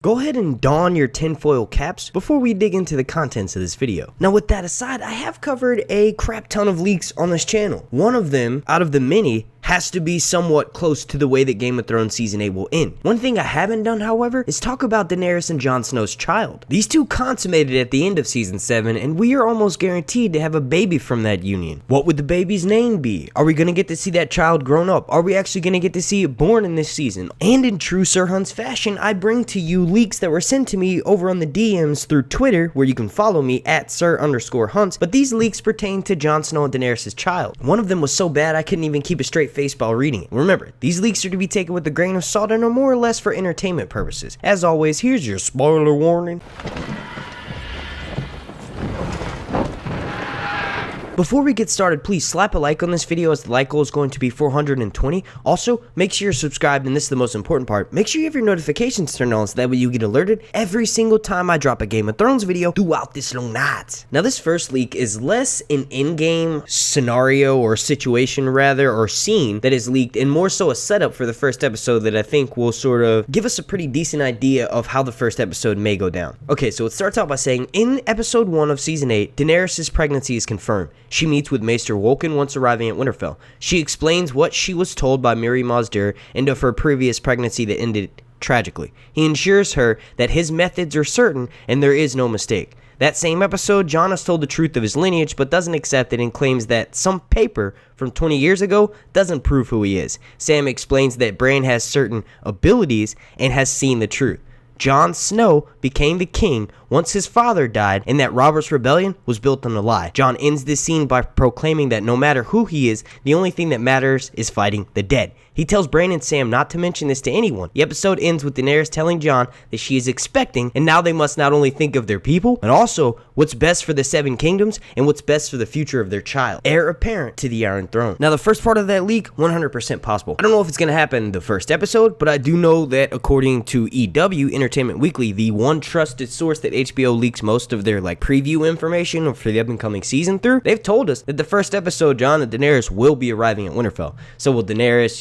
Go ahead and don your tinfoil caps before we dig into the contents of this video. Now with that aside, I have covered a crap ton of leaks on this channel. One of them, out of the many, has to be somewhat close to the way that Game of Thrones Season 8 will end. One thing I haven't done, however, is talk about Daenerys and Jon Snow's child. These two consummated at the end of Season 7, and we are almost guaranteed to have a baby from that union. What would the baby's name be? Are we going to get to see that child grown up? Are we actually going to get to see it born in this season? And in true Sir Hunt's fashion, I bring to you leaks that were sent to me over on the DMs through Twitter, where you can follow me at Sir_Hunts, but these leaks pertain to Jon Snow and Daenerys' child. One of them was so bad I couldn't even keep a straight face while reading it. Remember, these leaks are to be taken with a grain of salt and are more or less for entertainment purposes. As always, here's your spoiler warning. Before we get started, please slap a like on this video as the like goal is going to be 420. Also, make sure you're subscribed, and this is the most important part. Make sure you have your notifications turned on so that way you get alerted every single time I drop a Game of Thrones video throughout this long night. Now this first leak is less an in-game scenario or situation rather, or scene that is leaked, and more so a setup for the first episode that I think will sort of give us a pretty decent idea of how the first episode may go down. Okay, so it starts out by saying, in episode 1 of season 8, Daenerys' pregnancy is confirmed. She meets with Maester Wolkan once arriving at Winterfell. She explains what she was told by Mirri Maz Duur and of her previous pregnancy that ended tragically. He assures her that his methods are certain and there is no mistake. That same episode, Jon is told the truth of his lineage but doesn't accept it and claims that some paper from 20 years ago doesn't prove who he is. Sam explains that Bran has certain abilities and has seen the truth. Jon Snow became the king once his father died, and that Robert's rebellion was built on a lie. Jon ends this scene by proclaiming that no matter who he is, the only thing that matters is fighting the dead. He tells Bran and Sam not to mention this to anyone. The episode ends with Daenerys telling Jon that she is expecting, and now they must not only think of their people, but also what's best for the Seven Kingdoms and what's best for the future of their child, heir apparent to the Iron Throne. Now the first part of that leak, 100% possible. I don't know if it's going to happen the first episode, but I do know that according to EW, Entertainment Weekly, the one trusted source that HBO leaks most of their preview information for the upcoming season through, they've told us that the first episode, Jon and Daenerys will be arriving at Winterfell. So will Daenerys,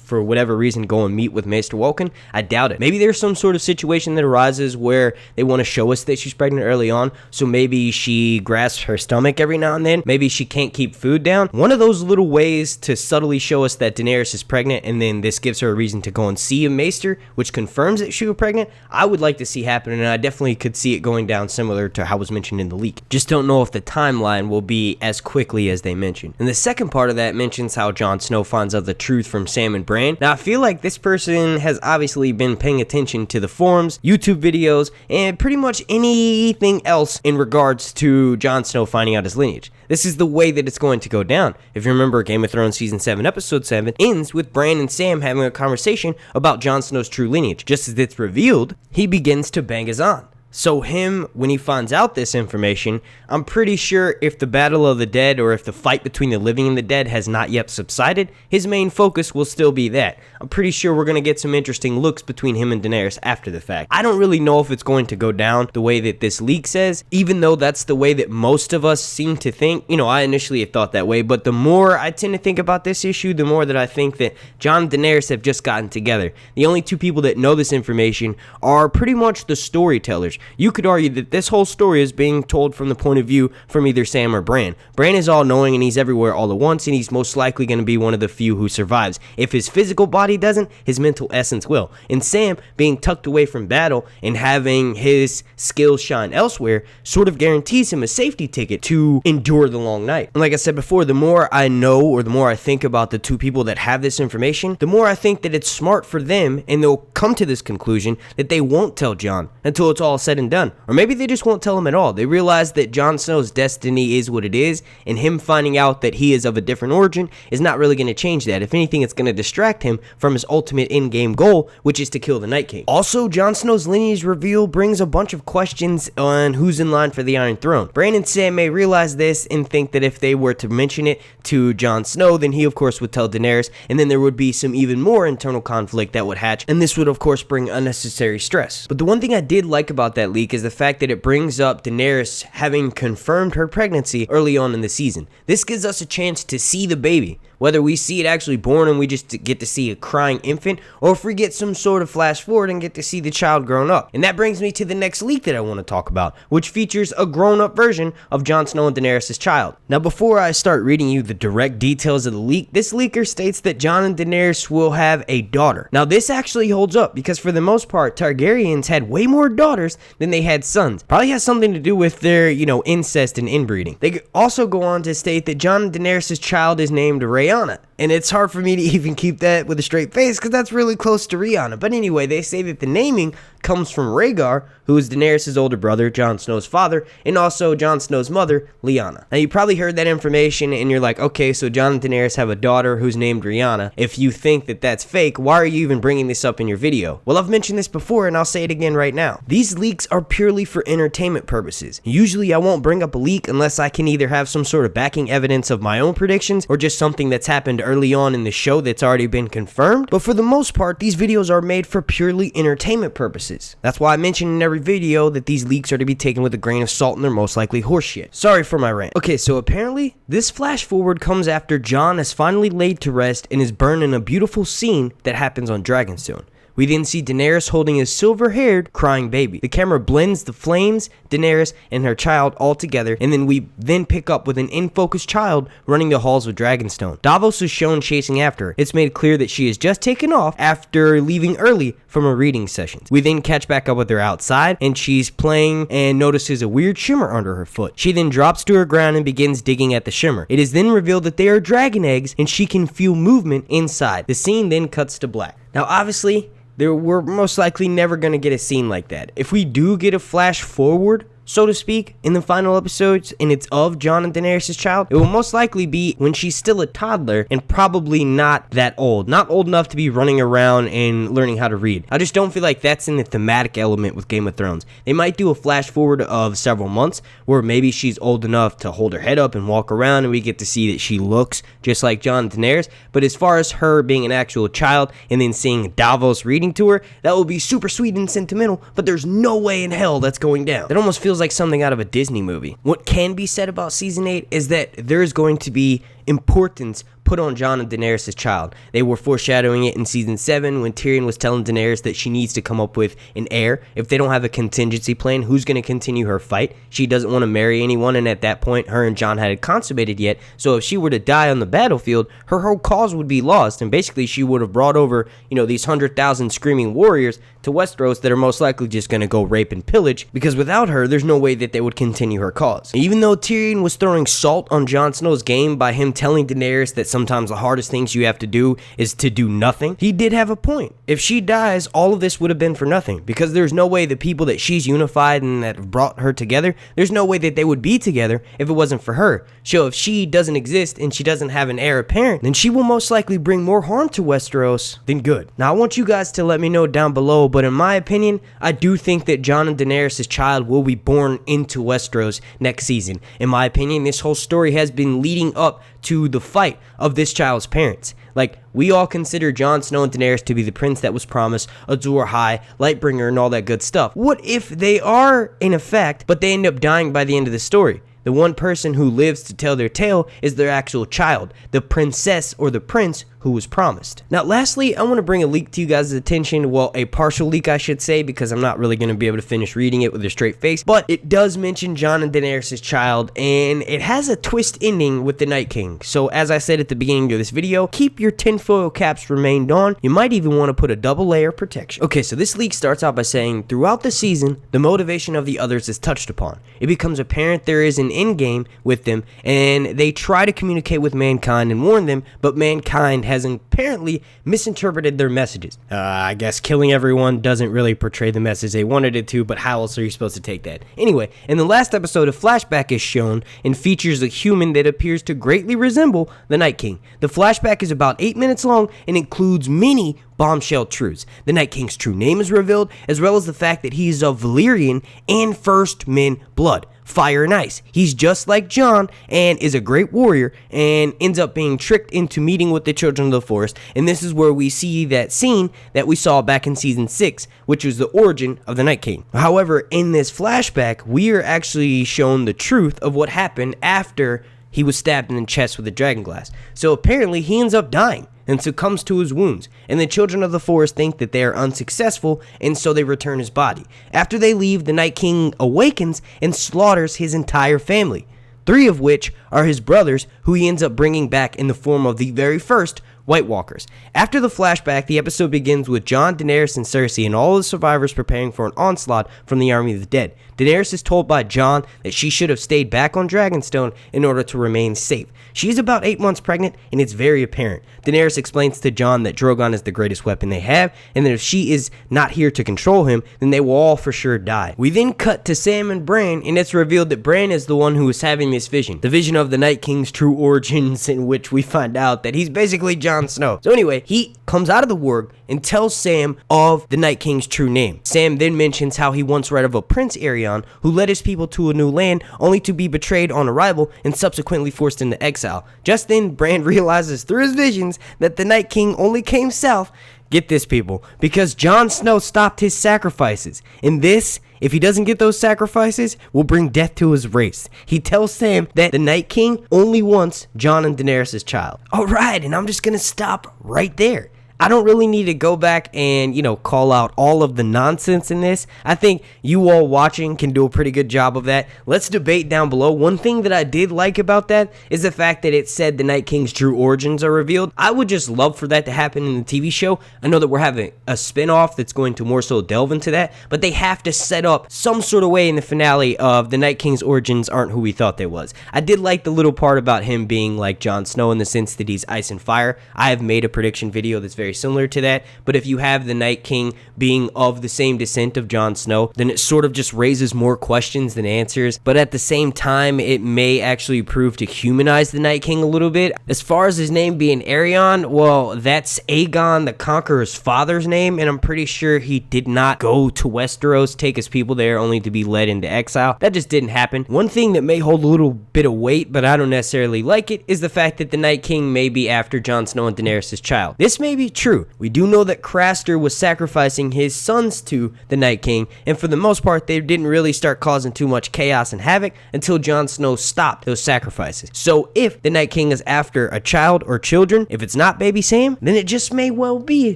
for whatever reason, go and meet with Maester Wolkan? I doubt it. Maybe there's some sort of situation that arises where they want to show us that she's pregnant early on, so maybe she grasps her stomach every now and then. Maybe she can't keep food down. One of those little ways to subtly show us that Daenerys is pregnant, and then this gives her a reason to go and see a Maester, which confirms that she was pregnant, I would like to see happen, and I definitely could see it going down similar to how it was mentioned in the leak. Just don't know if the timeline will be as quickly as they mentioned. And the second part of that mentions how Jon Snow finds out the truth from Sam and Bran. Now I feel like this person has obviously been paying attention to the forums, YouTube videos, and pretty much anything else in regards to Jon Snow finding out his lineage. This is the way that it's going to go down. If you remember, Game of Thrones Season 7, Episode 7 ends with Bran and Sam having a conversation about Jon Snow's true lineage. Just as it's revealed, he begins to bang his aunt. So him, when he finds out this information, I'm pretty sure if the Battle of the Dead or if the fight between the living and the dead has not yet subsided, his main focus will still be that. I'm pretty sure we're going to get some interesting looks between him and Daenerys after the fact. I don't really know if it's going to go down the way that this leak says, even though that's the way that most of us seem to think. I initially had thought that way, but the more I tend to think about this issue, the more that I think that Jon and Daenerys have just gotten together. The only two people that know this information are pretty much the storytellers. You could argue that this whole story is being told from the point of view from either Sam or Bran. Bran is all-knowing and he's everywhere all at once, and he's most likely going to be one of the few who survives. If his physical body doesn't, his mental essence will. And Sam, being tucked away from battle and having his skills shine elsewhere, sort of guarantees him a safety ticket to endure the long night. And like I said before, the more I know or the more I think about the two people that have this information, the more I think that it's smart for them, and they'll come to this conclusion, that they won't tell Jon until it's all said and done. Or maybe they just won't tell him at all. They realize that Jon Snow's destiny is what it is, and him finding out that he is of a different origin is not really going to change that. If anything, it's going to distract him from his ultimate in-game goal, which is to kill the Night King. Also, Jon Snow's lineage reveal brings a bunch of questions on who's in line for the Iron Throne. Bran and Sam may realize this and think that if they were to mention it to Jon Snow, then he of course would tell Daenerys, and then there would be some even more internal conflict that would hatch, and this would of course bring unnecessary stress. But the one thing I did like about that leak is the fact that it brings up Daenerys having confirmed her pregnancy early on in the season. This gives us a chance to see the baby. whether we see it actually born and we just get to see a crying infant, or if we get some sort of flash forward and get to see the child grown up. And that brings me to the next leak that I want to talk about, which features a grown-up version of Jon Snow and Daenerys' child. Now, before I start reading you the direct details of the leak, this leaker states that Jon and Daenerys will have a daughter. Now, this actually holds up because for the most part, Targaryens had way more daughters than they had sons. Probably has something to do with their, incest and inbreeding. They also go on to state that Jon and Daenerys' child is named Rhaena. And it's hard for me to even keep that with a straight face because that's really close to Rihanna. But anyway, they say that the naming comes from Rhaegar, who is Daenerys' older brother, Jon Snow's father, and also Jon Snow's mother, Lyanna. Now, you probably heard that information and you're like, okay, so Jon and Daenerys have a daughter who's named Rihanna. If you think that that's fake, why are you even bringing this up in your video? Well, I've mentioned this before and I'll say it again right now. These leaks are purely for entertainment purposes. Usually, I won't bring up a leak unless I can either have some sort of backing evidence of my own predictions or just something that's happened early on in the show that's already been confirmed. But for the most part, these videos are made for purely entertainment purposes. That's why I mention in every video that these leaks are to be taken with a grain of salt and they're most likely horseshit. Sorry for my rant. Okay, so apparently this flash forward comes after Jon has finally laid to rest and is burned in a beautiful scene that happens on Dragonstone. We then see Daenerys holding a silver-haired, crying baby. The camera blends the flames, Daenerys, and her child all together, and then we pick up with an in-focus child running the halls of Dragonstone. Davos is shown chasing after her. It's made clear that she has just taken off after leaving early from her reading sessions. We then catch back up with her outside, and she's playing and notices a weird shimmer under her foot. She then drops to her ground and begins digging at the shimmer. It is then revealed that they are dragon eggs, and she can feel movement inside. The scene then cuts to black. Now, obviously, we're most likely never going to get a scene like that. If we do get a flash forward, so to speak, in the final episodes, and it's of Jon and Daenerys' child, it will most likely be when she's still a toddler and probably not that old. Not old enough to be running around and learning how to read. I just don't feel like that's in the thematic element with Game of Thrones. They might do a flash forward of several months where maybe she's old enough to hold her head up and walk around and we get to see that she looks just like Jon and Daenerys. But as far as her being an actual child and then seeing Davos reading to her, that will be super sweet and sentimental, but there's no way in hell that's going down. That almost feels like something out of a Disney movie. What can be said about season 8 is that there's going to be importance put on Jon and Daenerys' child. They were foreshadowing it in season 7 when Tyrion was telling Daenerys that she needs to come up with an heir. If they don't have a contingency plan, who's going to continue her fight? She doesn't want to marry anyone, and at that point, her and Jon hadn't consummated yet, so if she were to die on the battlefield, her whole cause would be lost, and basically she would have brought over, these 100,000 screaming warriors to Westeros that are most likely just going to go rape and pillage, because without her, there's no way that they would continue her cause. Even though Tyrion was throwing salt on Jon Snow's game by him telling Daenerys that sometimes the hardest things you have to do is to do nothing, he did have a point. If she dies, all of this would have been for nothing, because there's no way the people that she's unified and that have brought her together, there's no way that they would be together if it wasn't for her. So if she doesn't exist and she doesn't have an heir apparent, then she will most likely bring more harm to Westeros than good. Now, I want you guys to let me know down below, but in my opinion, I do think that Jon and Daenerys' child will be born into Westeros next season. In my opinion, this whole story has been leading up to the fight of this child's parents. Like, we all consider Jon Snow and Daenerys to be the prince that was promised, Azor High, Lightbringer, and all that good stuff. What if they are in effect, but they end up dying by the end of the story? The one person who lives to tell their tale is their actual child, the princess or the prince who was promised. Now, lastly, I want to bring a leak to you guys' attention. Well, a partial leak, I should say, because I'm not really going to be able to finish reading it with a straight face. But it does mention Jon and Daenerys' child, and it has a twist ending with the Night King. So, as I said at the beginning of this video, keep your tinfoil caps remained on. You might even want to put a double layer protection. Okay, so this leak starts out by saying, throughout the season, the motivation of the others is touched upon. It becomes apparent there is an endgame with them, and they try to communicate with mankind and warn them, but mankind has apparently misinterpreted their messages. I guess killing everyone doesn't really portray the message they wanted it to, but how else are you supposed to take that? Anyway, in the last episode, a flashback is shown and features a human that appears to greatly resemble the Night King. The flashback is about 8 minutes long and includes many bombshell truths. The Night King's true name is revealed, as well as the fact that he is of Valyrian and First Men blood. Fire and ice. He's just like Jon and is a great warrior and ends up being tricked into meeting with the Children of the Forest, and this is where we see that scene that we saw back in season 6, which was the origin of the Night King. However, in this flashback, we are actually shown the truth of what happened after he was stabbed in the chest with a dragon glass. So apparently he ends up dying and succumbs to his wounds, and the children of the forest think that they are unsuccessful, and so they return his body. After they leave, the Night King awakens and slaughters his entire family, 3 of which are his brothers, who he ends up bringing back in the form of the very first White Walkers. After the flashback, the episode begins with Jon, Daenerys, and Cersei and all the survivors preparing for an onslaught from the army of the dead. Daenerys is told by Jon that she should have stayed back on Dragonstone in order to remain safe. She is about 8 months pregnant, and it's very apparent. Daenerys explains to Jon that Drogon is the greatest weapon they have, and that if she is not here to control him, then they will all for sure die. We then cut to Sam and Bran, and it's revealed that Bran is the one who is having this vision. The vision of the Night King's true origins, in which we find out that he's basically Jon Snow. So anyway, he comes out of the warg and tells Sam of the Night King's true name. Sam then mentions how he once read of a Prince Arya who led his people to a new land only to be betrayed on arrival and subsequently forced into exile. Just then, Bran realizes through his visions that the Night King only came south, get this people, because Jon Snow stopped his sacrifices. And this, if he doesn't get those sacrifices, will bring death to his race. He tells Sam that the Night King only wants Jon and Daenerys' child. Alright, and I'm just gonna stop right there. I don't really need to go back and, call out all of the nonsense in this. I think you all watching can do a pretty good job of that. Let's debate down below. One thing that I did like about that is the fact that it said the Night King's true origins are revealed. I would just love for that to happen in the TV show. I know that we're having a spinoff that's going to more so delve into that, but they have to set up some sort of way in the finale of the Night King's origins aren't who we thought they was. I did like the little part about him being like Jon Snow in the sense that he's ice and fire. I have made a prediction video that's very similar to that, but if you have the Night King being of the same descent of Jon Snow, then it sort of just raises more questions than answers, but at the same time, it may actually prove to humanize the Night King a little bit. As far as his name being Arya, well, that's Aegon the Conqueror's father's name, and I'm pretty sure he did not go to Westeros, take his people there, only to be led into exile. That just didn't happen. One thing that may hold a little bit of weight, but I don't necessarily like it, is the fact that the Night King may be after Jon Snow and Daenerys' child. This may be true. We do know that Craster was sacrificing his sons to the Night King, and for the most part, they didn't really start causing too much chaos and havoc until Jon Snow stopped those sacrifices. So if the Night King is after a child or children, if it's not baby Sam, then it just may well be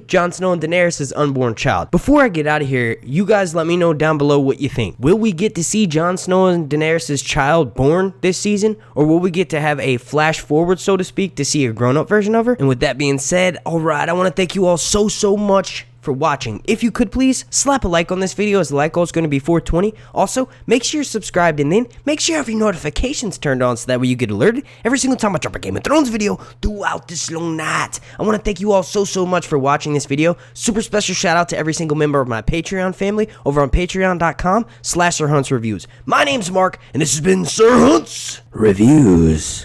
Jon Snow and Daenerys' unborn child. Before I get out of here, you guys let me know down below what you think. Will we get to see Jon Snow and Daenerys' child born this season, or will we get to have a flash forward, so to speak, to see a grown-up version of her? And with that being said, alright, I want to thank you all so much for watching. If you could please slap a like on this video, as the like goal is going to be 420. Also, make sure you're subscribed, and then make sure you have your notifications turned on so that way you get alerted every single time I drop a Game of Thrones video throughout this long night. I want to thank you all so much for watching this video. Super special shout out to every single member of my Patreon family over on patreon.com/SirHuntsReviews. My name's Mark, and this has been Sir Hunts Reviews.